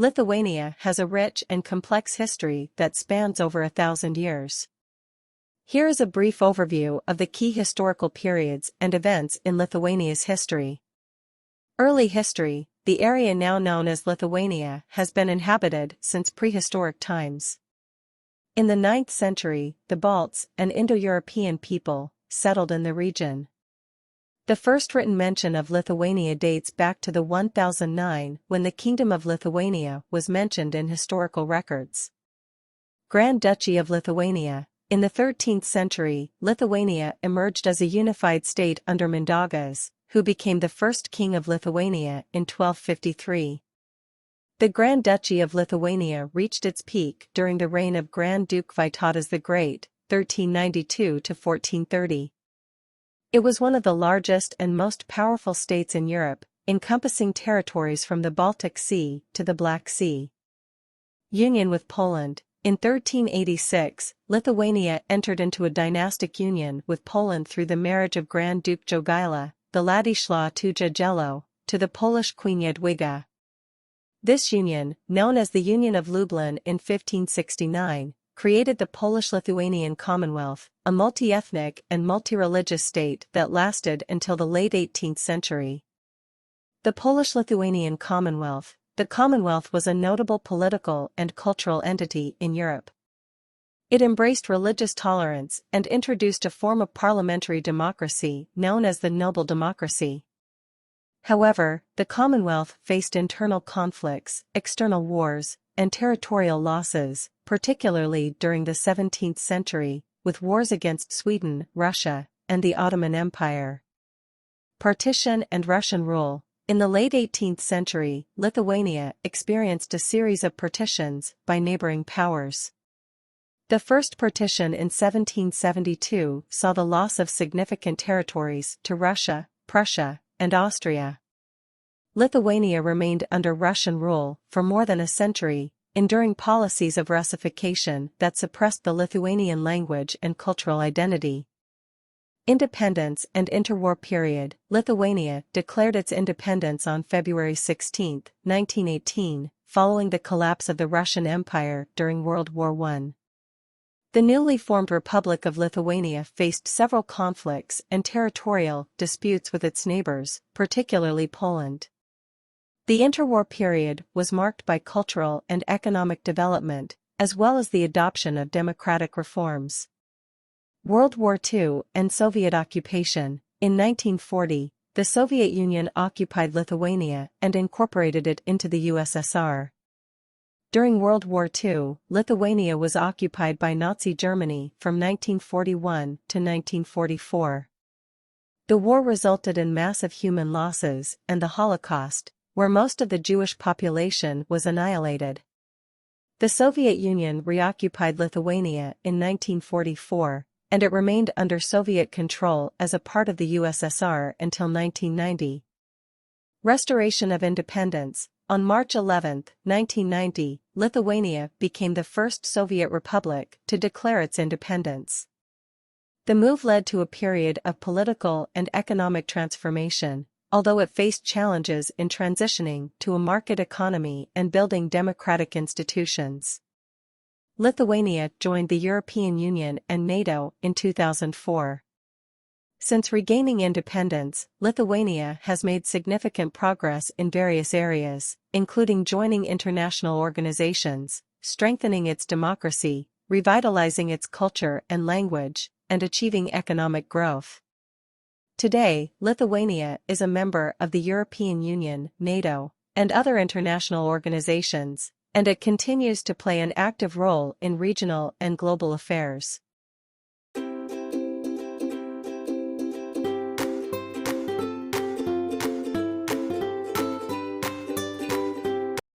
Lithuania has a rich and complex history that spans over 1,000 years. Here is a brief overview of the key historical periods and events in Lithuania's history. Early history. The area now known as Lithuania has been inhabited since prehistoric times. In the 9th century, the Balts, an Indo-European people, settled in the region. The first written mention of Lithuania dates back to the 1009 when the Kingdom of Lithuania was mentioned in historical records. Grand Duchy of Lithuania. In the 13th century, Lithuania emerged as a unified state under Mindaugas, who became the first king of Lithuania in 1253. The Grand Duchy of Lithuania reached its peak during the reign of Grand Duke Vytautas the Great, 1392 to 1430. It was one of the largest and most powerful states in Europe, encompassing territories from the Baltic Sea to the Black Sea. Union with Poland. In 1386, Lithuania entered into a dynastic union with Poland through the marriage of Grand Duke Jogaila, the Ladisław to Jagiello, to the Polish Queen Jadwiga. This union, known as the Union of Lublin in 1569, created the Polish-Lithuanian Commonwealth, a multi-ethnic and multi-religious state that lasted until the late 18th century. The Polish-Lithuanian Commonwealth. The Commonwealth was a notable political and cultural entity in Europe. It embraced religious tolerance and introduced a form of parliamentary democracy known as the noble democracy. However, the Commonwealth faced internal conflicts, external wars, and territorial losses, particularly during the 17th century, with wars against Sweden, Russia, and the Ottoman Empire. Partition and Russian rule. In the late 18th century, Lithuania experienced a series of partitions by neighboring powers. The first partition in 1772 saw the loss of significant territories to Russia, Prussia, and Austria. Lithuania remained under Russian rule for more than a century, enduring policies of Russification that suppressed the Lithuanian language and cultural identity. Independence and interwar period. Lithuania declared its independence on February 16, 1918, following the collapse of the Russian Empire during World War I. The newly formed Republic of Lithuania faced several conflicts and territorial disputes with its neighbors, particularly Poland. The interwar period was marked by cultural and economic development, as well as the adoption of democratic reforms. World War II and Soviet occupation. In 1940, the Soviet Union occupied Lithuania and incorporated it into the USSR. During World War II, Lithuania was occupied by Nazi Germany from 1941 to 1944. The war resulted in massive human losses and the Holocaust, where most of the Jewish population was annihilated. The Soviet Union reoccupied Lithuania in 1944, and it remained under Soviet control as a part of the USSR until 1990. Restoration of independence. On March 11, 1990, Lithuania became the first Soviet republic to declare its independence. The move led to a period of political and economic transformation, although it faced challenges in transitioning to a market economy and building democratic institutions. Lithuania joined the European Union and NATO in 2004. Since regaining independence, Lithuania has made significant progress in various areas, including joining international organizations, strengthening its democracy, revitalizing its culture and language, and achieving economic growth. Today, Lithuania is a member of the European Union, NATO, and other international organizations, and it continues to play an active role in regional and global affairs.